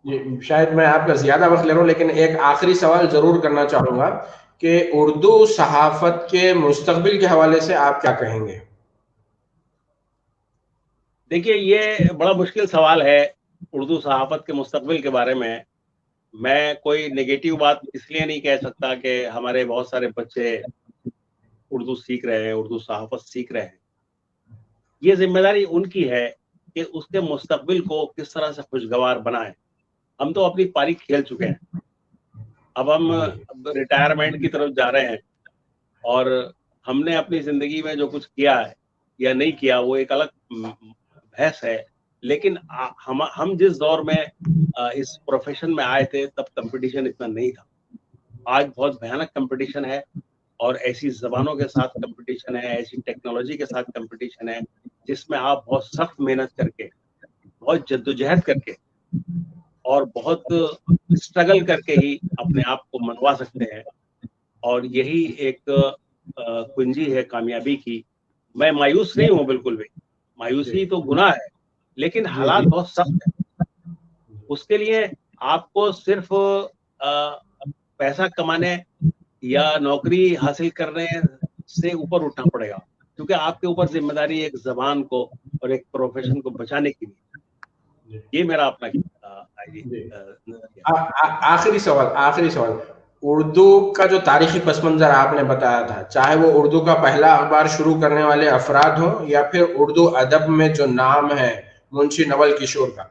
جی, شاید میں آپ کا زیادہ وقت لے رہا ہوں, لیکن ایک آخری سوال ضرور کرنا چاہوں گا کہ اردو صحافت کے مستقبل کے حوالے سے آپ کیا کہیں گے؟ دیکھیے, یہ بڑا مشکل سوال ہے اردو صحافت کے مستقبل کے بارے میں. میں کوئی نگیٹو بات اس لیے نہیں کہہ سکتا کہ ہمارے بہت سارے بچے اردو سیکھ رہے ہیں, اردو صحافت سیکھ رہے ہیں. یہ ذمہ داری ان کی ہے کہ اس کے مستقبل کو کس طرح سے خوشگوار بنائیں. ہم تو اپنی پاری کھیل چکے ہیں, اب ہم ریٹائرمنٹ کی طرف جا رہے ہیں, اور ہم نے اپنی زندگی میں جو کچھ کیا ہے یا نہیں کیا وہ ایک الگ بحث ہے. لیکن ہم جس دور میں اس پروفیشن میں آئے تھے تب کمپٹیشن اتنا نہیں تھا. آج بہت بھیانک کمپٹیشن ہے, اور ایسی زبانوں کے ساتھ کمپٹیشن ہے, ایسی ٹیکنالوجی کے ساتھ کمپٹیشن ہے جس میں آپ بہت سخت محنت کر کے, بہت جدوجہد کر کے اور بہت اسٹرگل کر کے ہی اپنے آپ کو منوا سکتے ہیں. اور یہی ایک کنجی ہے کامیابی کی. میں مایوس نہیں ہوں بالکل بھی, مایوسی تو گناہ ہے, لیکن حالات بہت سخت ہیں. اس کے لیے آپ کو صرف پیسہ کمانے یا نوکری حاصل کرنے سے اوپر اٹھنا پڑے گا, کیونکہ آپ کے اوپر ذمہ داری ایک زبان کو اور ایک پروفیشن کو بچانے کی بھی. یہ میرا اپنا آخری سوال, اردو کا جو تاریخی پس منظر آپ نے بتایا تھا, چاہے وہ اردو کا پہلا اخبار شروع کرنے والے افراد ہوں یا پھر اردو ادب میں جو نام ہے منشی نول کشور کا,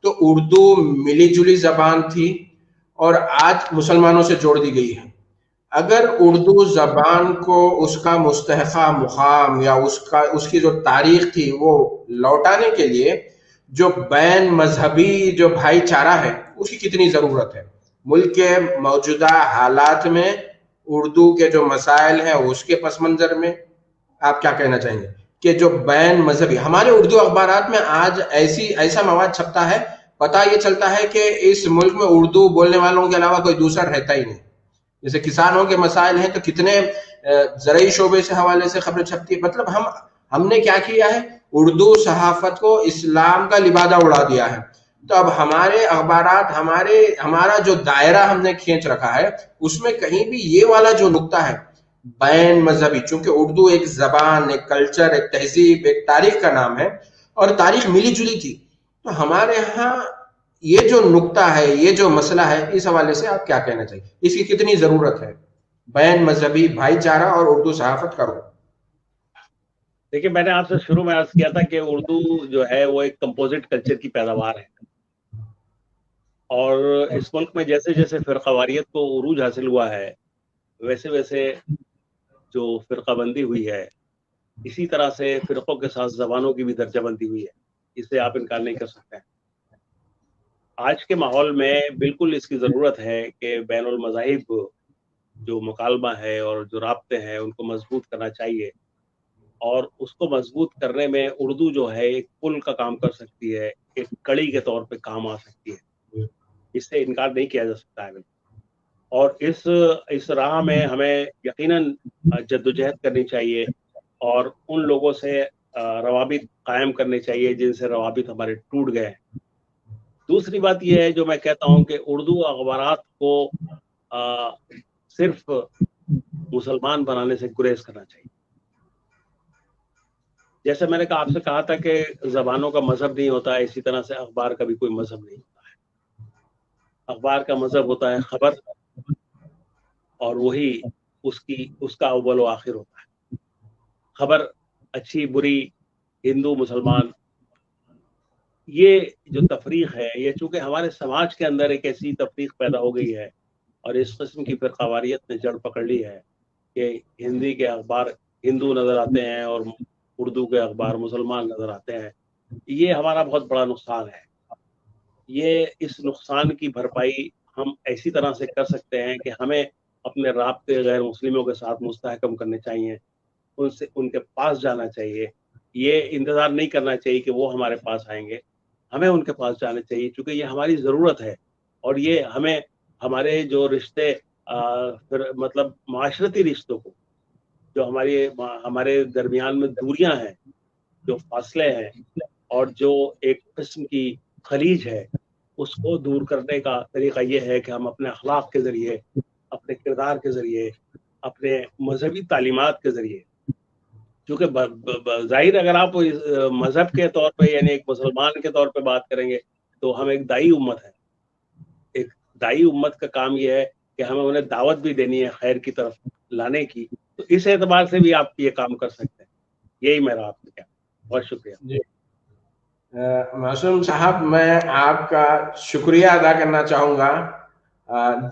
تو اردو ملی جلی زبان تھی اور آج مسلمانوں سے جوڑ دی گئی ہے. اگر اردو زبان کو اس کا مستحقہ مقام یا اس کی جو تاریخ تھی وہ لوٹانے کے لیے جو بین مذہبی جو بھائی چارہ ہے اس کی کتنی ضرورت ہے؟ ملک کے موجودہ حالات میں اردو کے جو مسائل ہیں اس کے پس منظر میں آپ کیا کہنا چاہیں گے کہ جو بین مذہبی ہمارے اردو اخبارات میں آج ایسا مواد چھپتا ہے، پتہ یہ چلتا ہے کہ اس ملک میں اردو بولنے والوں کے علاوہ کوئی دوسرا رہتا ہی نہیں. جیسے کسانوں کے مسائل ہیں تو کتنے زرعی شعبے سے حوالے سے خبریں چھپتی ہے. مطلب ہم نے کیا کیا ہے، اردو صحافت کو اسلام کا لبادہ اڑا دیا ہے. تو اب ہمارے اخبارات ہمارا جو دائرہ ہم نے کھینچ رکھا ہے اس میں کہیں بھی یہ والا جو نقطہ ہے بین مذہبی، چونکہ اردو ایک زبان، ایک کلچر، ایک تہذیب، ایک تاریخ کا نام ہے اور تاریخ ملی جلی تھی، تو ہمارے ہاں یہ جو نقطہ ہے، یہ جو مسئلہ ہے، اس حوالے سے آپ کیا کہنا چاہیے؟ اس کی کتنی ضرورت ہے بین مذہبی بھائی چارہ اور اردو صحافت کرو؟ دیکھیے، میں نے آپ سے شروع میں عرض کیا تھا کہ اردو جو ہے وہ ایک کمپوزٹ کلچر کی پیداوار ہے، اور اس ملک میں جیسے جیسے فرقہ واریت کو عروج حاصل ہوا ہے ویسے ویسے جو فرقہ بندی ہوئی ہے، اسی طرح سے فرقوں کے ساتھ زبانوں کی بھی درجہ بندی ہوئی ہے، اسے آپ انکار نہیں کر سکتے ہیں. آج کے ماحول میں بالکل اس کی ضرورت ہے کہ بین المذاہب جو مکالمہ ہے اور جو رابطے ہیں ان کو مضبوط کرنا چاہیے، اور اس کو مضبوط کرنے میں اردو جو ہے ایک پل کا کام کر سکتی ہے، ایک کڑی کے طور پہ کام آ سکتی ہے، اس سے انکار نہیں کیا جا سکتا ہے. اور اس راہ میں ہمیں یقیناً جدوجہد کرنی چاہیے اور ان لوگوں سے روابط قائم کرنے چاہیے جن سے روابط ہمارے ٹوٹ گئے ہیں. دوسری بات یہ ہے جو میں کہتا ہوں کہ اردو اخبارات کو صرف مسلمان بنانے سے گریز کرنا چاہیے. جیسے میں نے آپ سے کہا تھا کہ زبانوں کا مذہب نہیں ہوتا ہے، اسی طرح سے اخبار کا بھی کوئی مذہب نہیں ہوتا ہے. اخبار کا مذہب ہوتا ہے خبر، اور وہی اس کا اول و آخر ہوتا ہے. خبر اچھی بری، ہندو مسلمان، یہ جو تفریق ہے یہ چونکہ ہمارے سماج کے اندر ایک ایسی تفریق پیدا ہو گئی ہے اور اس قسم کی فرقہ واریت نے جڑ پکڑ لی ہے کہ ہندی کے اخبار ہندو نظر آتے ہیں اور اردو کے اخبار مسلمان نظر آتے ہیں. یہ ہمارا بہت بڑا نقصان ہے. یہ اس نقصان کی بھرپائی ہم ایسی طرح سے کر سکتے ہیں کہ ہمیں اپنے رابطے غیر مسلموں کے ساتھ مستحکم کرنے چاہیے، ان کے پاس جانا چاہیے. یہ انتظار نہیں کرنا چاہیے کہ وہ ہمارے پاس آئیں گے، ہمیں ان کے پاس جانا چاہیے، چونکہ یہ ہماری ضرورت ہے. اور یہ ہمیں ہمارے جو رشتے مطلب معاشرتی رشتوں کو، جو ہمارے درمیان میں دوریاں ہیں، جو فاصلے ہیں اور جو ایک قسم کی خلیج ہے، اس کو دور کرنے کا طریقہ یہ ہے کہ ہم اپنے اخلاق کے ذریعے، اپنے کردار کے ذریعے، اپنے مذہبی تعلیمات کے ذریعے، کیونکہ ظاہر اگر آپ مذہب کے طور پہ یعنی ایک مسلمان کے طور پہ بات کریں گے تو ہم ایک دائی امت ہے. ایک دائی امت کا کام یہ ہے کہ ہمیں انہیں دعوت بھی دینی ہے خیر کی طرف لانے کی. تو اس اعتبار سے بھی آپ یہ کام کر سکتے ہیں. یہی میرا آپ سے کیا. بہت شکریہ. جی معصوم صاحب، میں آپ کا شکریہ ادا کرنا چاہوں گا.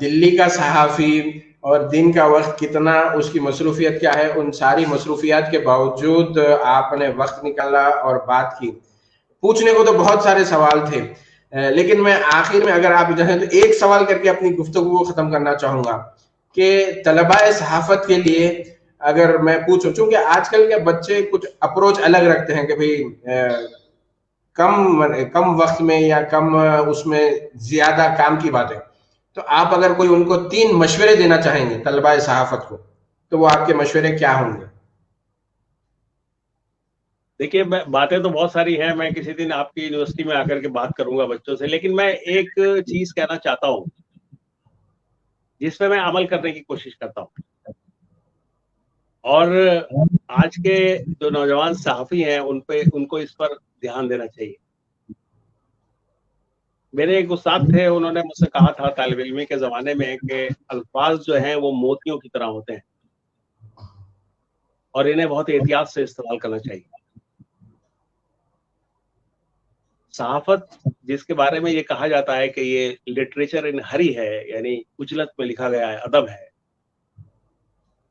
دلی کا صحافی اور دن کا وقت کتنا، اس کی مصروفیت کیا ہے، ان ساری مصروفیات کے باوجود آپ نے وقت نکالا اور بات کی. پوچھنے کو تو بہت سارے سوال تھے، لیکن میں آخر میں اگر آپ اجازت تو ایک سوال کر کے اپنی گفتگو کو ختم کرنا چاہوں گا کہ طلباء صحافت کے لیے اگر میں پوچھوں، چونکہ آج کل کے بچے کچھ اپروچ الگ رکھتے ہیں کہ بھئی کم وقت میں یا کم اس میں زیادہ کام کی باتیں، تو آپ اگر کوئی ان کو 3 مشورے دینا چاہیں گے طلباء صحافت کو تو وہ آپ کے مشورے کیا ہوں گے؟ دیکھیے، باتیں تو بہت ساری ہیں، میں کسی دن آپ کی یونیورسٹی میں آ کر کے بات کروں گا بچوں سے، لیکن میں ایک چیز کہنا چاہتا ہوں جس پہ میں عمل کرنے کی کوشش کرتا ہوں. اور آج کے جو نوجوان صحافی ہیں ان کو اس پر دھیان دینا چاہیے. میرے ایک استاد تھے، انہوں نے مجھ سے کہا تھا طالب علمی کے زمانے میں کہ الفاظ جو ہیں وہ موتیوں کی طرح ہوتے ہیں اور انہیں بہت احتیاط سے استعمال کرنا چاہیے. صحافت جس کے بارے میں یہ کہا جاتا ہے کہ یہ لٹریچر ان ہری ہے، یعنی اجلت میں لکھا گیا ہے، ادب ہے،